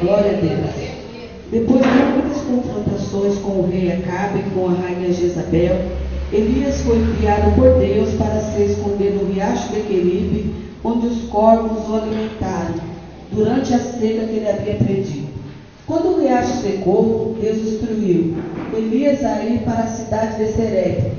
Glória a Deus. Depois de muitas confrontações com o rei Acabe e com a rainha Jezabel, Elias foi enviado por Deus para se esconder no riacho de Queribe, onde os corvos o alimentaram, durante a seca que ele havia pedido. Quando o riacho secou, Deus instruiu Elias a ir para a cidade de Serepta,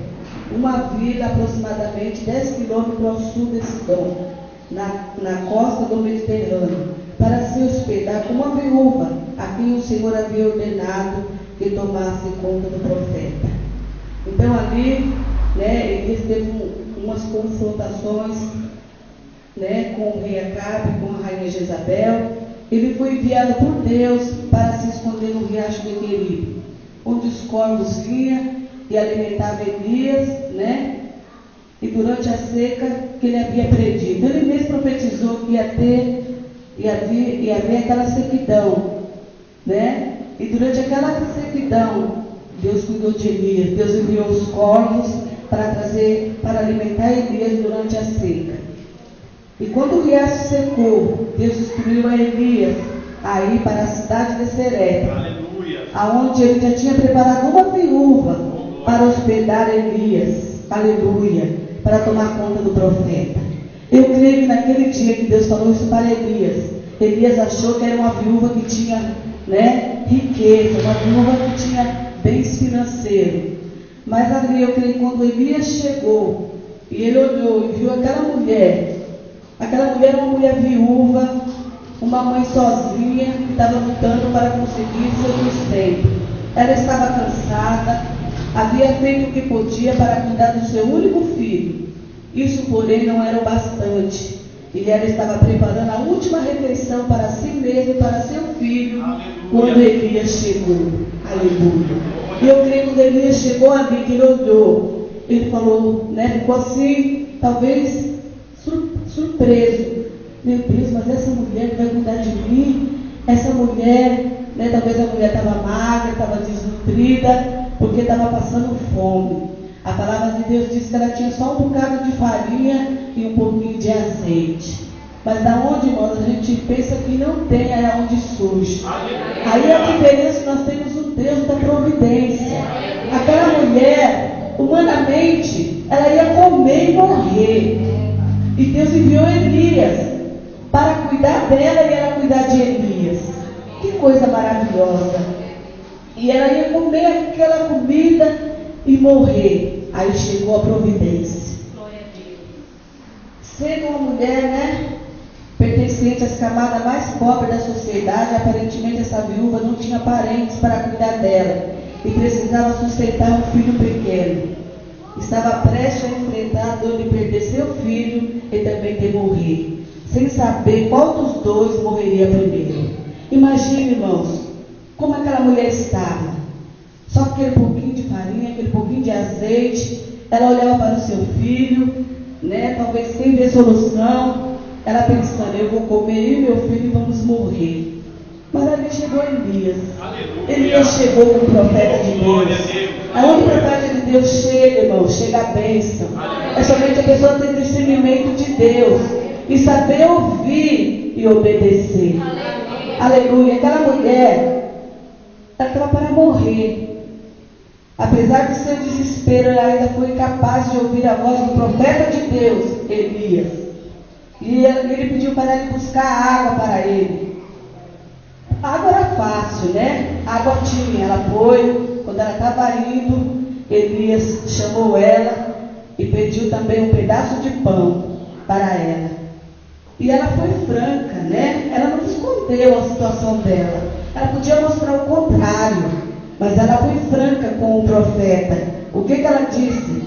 uma vila aproximadamente 10 quilômetros ao sul de Sidom, na costa do Mediterrâneo, para se hospedar com uma viúva, a quem o Senhor havia ordenado que tomasse conta do profeta. Então ali, Elias teve umas confrontações, com o rei Acabe, com a rainha Jezabel. Ele foi enviado por Deus para se esconder no riacho de Queribe, onde os corvos vinham e alimentavam Elias, e durante a seca que ele havia pedido. Ele mesmo profetizou que ia haver aquela sequidão, e durante aquela sequidão, Deus cuidou de Elias. Deus enviou os corvos para alimentar Elias durante a seca. E quando o riacho secou, Deus instruiu a Elias a ir para a cidade de Serepta, aonde ele já tinha preparado uma viúva para hospedar Elias, aleluia, para tomar conta do profeta. Eu creio que naquele dia que Deus falou isso para Elias, Elias achou que era uma viúva que tinha, riqueza, uma viúva que tinha bens financeiros. Mas ali eu creio que quando Elias chegou e ele olhou e viu aquela mulher era uma mulher viúva, uma mãe sozinha que estava lutando para conseguir seu sustento. Ela estava cansada, havia feito o que podia para cuidar do seu único filho. Isso, porém, não era o bastante. E ela estava preparando a última refeição para si mesma e para seu filho, quando Elias chegou. Aleluia. E eu creio que quando Elias chegou ali, que ele olhou, ele falou, ficou assim, talvez surpreso. Meu Deus, mas essa mulher vai cuidar de mim? Essa mulher, talvez a mulher estava magra, estava desnutrida, porque estava passando fome. A palavra de Deus diz que ela tinha só um bocado de farinha e um pouquinho de azeite. Mas da onde, irmãos, a gente pensa que não tem, é onde surge. Aí a diferença, nós temos o Deus da providência. Aquela mulher, humanamente, ela ia comer e morrer. E Deus enviou Elias para cuidar dela e ela cuidar de Elias. Que coisa maravilhosa. E ela ia comer aquela comida e morrer. Aí chegou a providência. Sendo uma mulher, pertencente às camadas mais pobres da sociedade, aparentemente essa viúva não tinha parentes para cuidar dela e precisava sustentar um filho pequeno. Estava prestes a enfrentar a dor de perder seu filho e também de morrer, sem saber qual dos dois morreria primeiro. Imagine, irmãos, como aquela mulher estava. Só aquele pouquinho de farinha, aquele pouquinho de azeite. Ela olhava para o seu filho, talvez sem ver solução. Ela pensando, eu vou comer e meu filho e vamos morrer. Mas ali chegou Elias. Aleluia. Elias chegou como profeta de Deus. Aonde o profeta de Deus chega, irmão, chega a bênção. É somente a pessoa ter discernimento de Deus e saber ouvir e obedecer. Aleluia. Aquela mulher, ela estava para morrer. Apesar de seu desespero, ela ainda foi capaz de ouvir a voz do profeta de Deus, Elias. E ele pediu para ele buscar água para ele. A água era fácil, água tinha. Ela foi, quando ela estava indo, Elias chamou ela e pediu também um pedaço de pão para ela. E ela foi franca, ela não escondeu a situação dela. Ela podia mostrar o contrário, mas ela foi franca com o profeta. O que ela disse?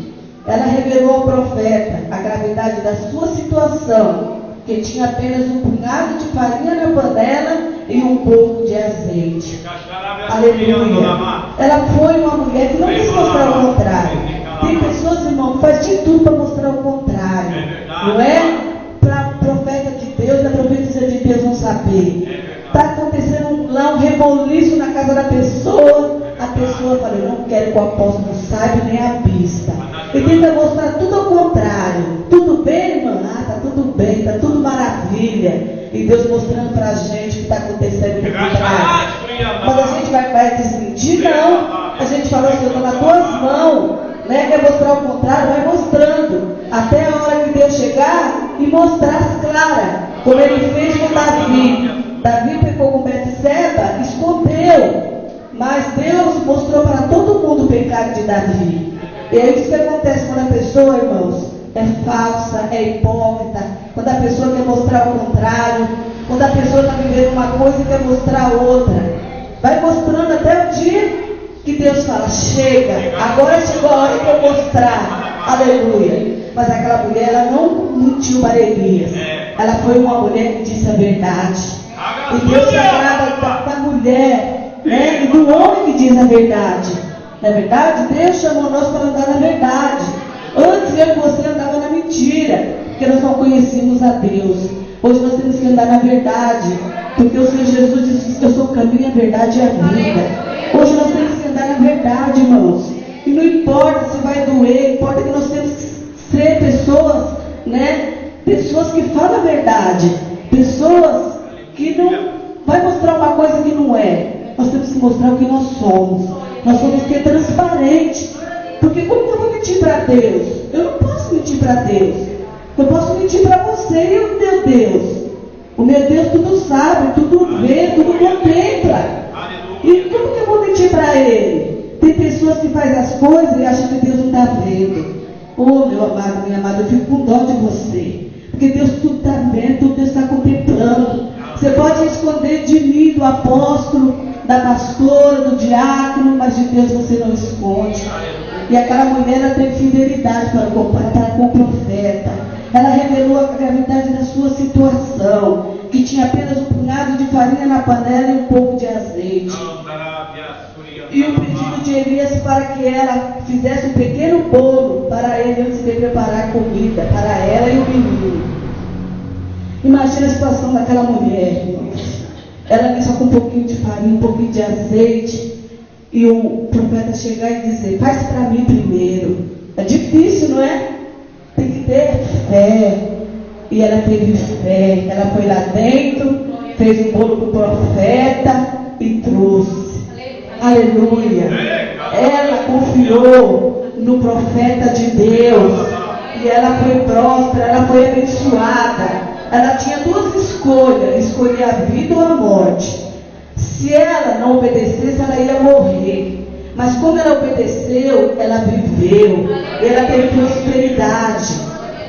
Ela revelou ao profeta a gravidade da sua situação, que tinha apenas um punhado de farinha na panela e um pouco de azeite. Aleluia. Ela foi uma mulher que não quis mostrar o contrário. Tem pessoas, irmão, que faz de tudo para mostrar o contrário. Não é? Para o profeta de Deus, da profecia de Deus não saber. Está acontecendo lá um reboliço na casa da pessoa. A pessoa fala, eu não quero que o apóstolo saiba nem a vista. E tenta mostrar tudo ao contrário. Tudo bem, irmã? Ah, tá tudo bem, está tudo maravilha. E Deus mostrando para a gente o que está acontecendo por trás. Mas a gente vai desmentir? Não. A gente falou, Senhor, está nas tuas mãos. Né? Quer mostrar o contrário? Vai mostrando. Até a hora que Deus chegar e mostrar as claras. Como ele fez com Davi. Davi pecou com Betseba, escondeu. Mas Deus mostrou para todo mundo o pecado de Davi. E é isso que acontece quando a pessoa, irmãos, é falsa, é hipócrita. Quando a pessoa quer mostrar o contrário. Quando a pessoa está vivendo uma coisa e quer mostrar outra. Vai mostrando até o dia que Deus fala, chega, agora chegou a hora de eu mostrar. Aleluia. Mas aquela mulher, ela não mentiu para Elias. Ela foi uma mulher que disse a verdade. E Deus se agrada da mulher, né? E do homem que diz a verdade. Não é verdade? Deus chamou nós para andar na verdade. Antes eu e você andava na mentira, porque nós não conhecíamos a Deus. Hoje nós temos que andar na verdade, porque o Senhor Jesus disse, eu sou o caminho, a verdade e a vida. Hoje nós temos que andar na verdade, irmãos. E não importa se vai doer, importa que nós temos que ser pessoas, né? Pessoas que falam a verdade. Pessoas que não vai mostrar uma coisa que não é. Nós temos que mostrar o que nós somos. Nós temos que ser transparentes. Porque como que eu vou mentir para Deus? Eu não posso mentir para Deus. Eu posso mentir para você e o meu Deus. O meu Deus tudo sabe, tudo vê, tudo contempla. E como que eu vou mentir para Ele? Tem pessoas que fazem as coisas e acham que Deus não está vendo. Oh, meu amado, minha amada, eu fico com dó de você. Porque Deus tudo está vendo, tudo Deus está contemplando. Você pode esconder de mim, do apóstolo, da pastora, do diácono, mas de Deus você não esconde. E aquela mulher, ela teve fidelidade para com o profeta. Ela revelou a gravidade da sua situação, que tinha apenas um punhado de farinha na panela e um pouco de azeite. E o pedido de Elias para que ela fizesse um pequeno bolo para ele antes de preparar comida para ela e o menino. Imagina a situação daquela mulher, irmãos. Ela ali só com um pouquinho de farinha, um pouquinho de azeite. E o profeta chegar e dizer, faz para mim primeiro. É difícil, não é? Tem que ter fé. E ela teve fé. Ela foi lá dentro, fez um bolo para o profeta e trouxe. Aleluia. Ela confiou no profeta de Deus. E ela foi próspera, ela foi abençoada. Ela tinha duas escolhas, escolher a vida ou a morte. Se ela não obedecesse, ela ia morrer. Mas como ela obedeceu, ela viveu. Ela teve prosperidade.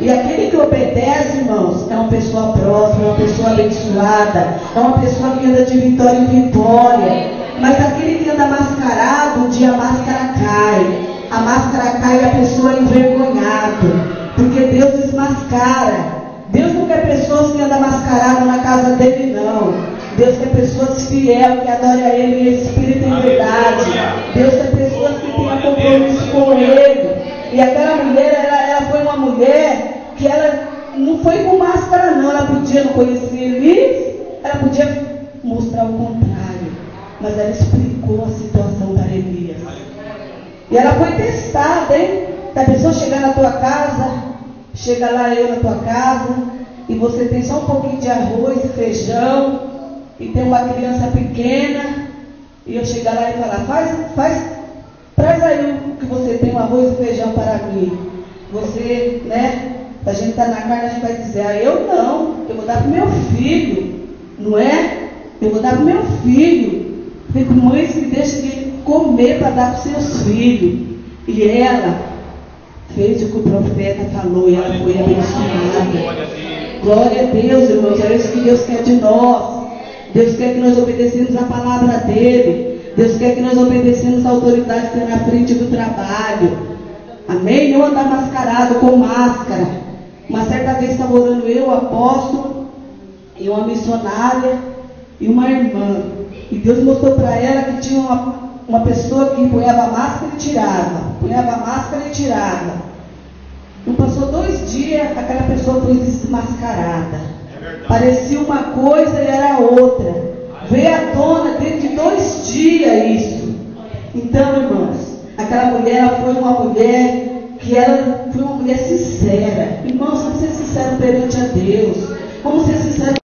E aquele que obedece, irmãos, é uma pessoa próspera, uma pessoa abençoada, é uma pessoa que anda de vitória em vitória. Mas aquele que anda mascarado, um dia a máscara cai. A máscara cai e a pessoa é envergonhada. Porque Deus desmascara. Deus não quer pessoas que andam mascaradas na casa dele, não. Deus quer pessoas fiéis, que adoram a Ele em espírito e em verdade. Deus quer pessoas que tenham compromisso com Ele. E aquela mulher, ela foi uma mulher que ela não foi com máscara, não. Ela podia não conhecer Elias, ela podia mostrar o contrário. Mas ela explicou a situação para Elias. E ela foi testada, hein? A pessoa chegar na tua casa, chega lá eu na tua casa, e você tem só um pouquinho de arroz e feijão, e tem uma criança pequena, e eu chegar lá e falar, traz aí o que você tem, um arroz e feijão para mim. Você, né, a gente está na carne, a gente vai dizer, eu não, eu vou dar para o meu filho, não é? Eu vou dar para o meu filho. Tem mães que deixam de comer para dar para os seus filhos. E ela fez o que o profeta falou e ela foi abençoada. Glória a Deus, irmãos, é isso que Deus quer de nós. Deus quer que nós obedecemos a palavra dele. Deus quer que nós obedecemos a autoridade que está na frente do trabalho. Amém? Não andar mascarado com máscara. Uma certa vez estava orando eu, o apóstolo, e uma missionária e uma irmã. E Deus mostrou para ela que tinha uma pessoa que punhava a máscara e tirava. Punhava a máscara e tirava. Não passou 2 dias, aquela pessoa foi desmascarada. Parecia uma coisa e era outra. Veio à tona dentro de 2 dias isso. Então, irmãos, aquela mulher, ela foi uma mulher que ela foi uma mulher sincera. Irmãos, vamos ser sinceros perante a Deus. Vamos ser sinceros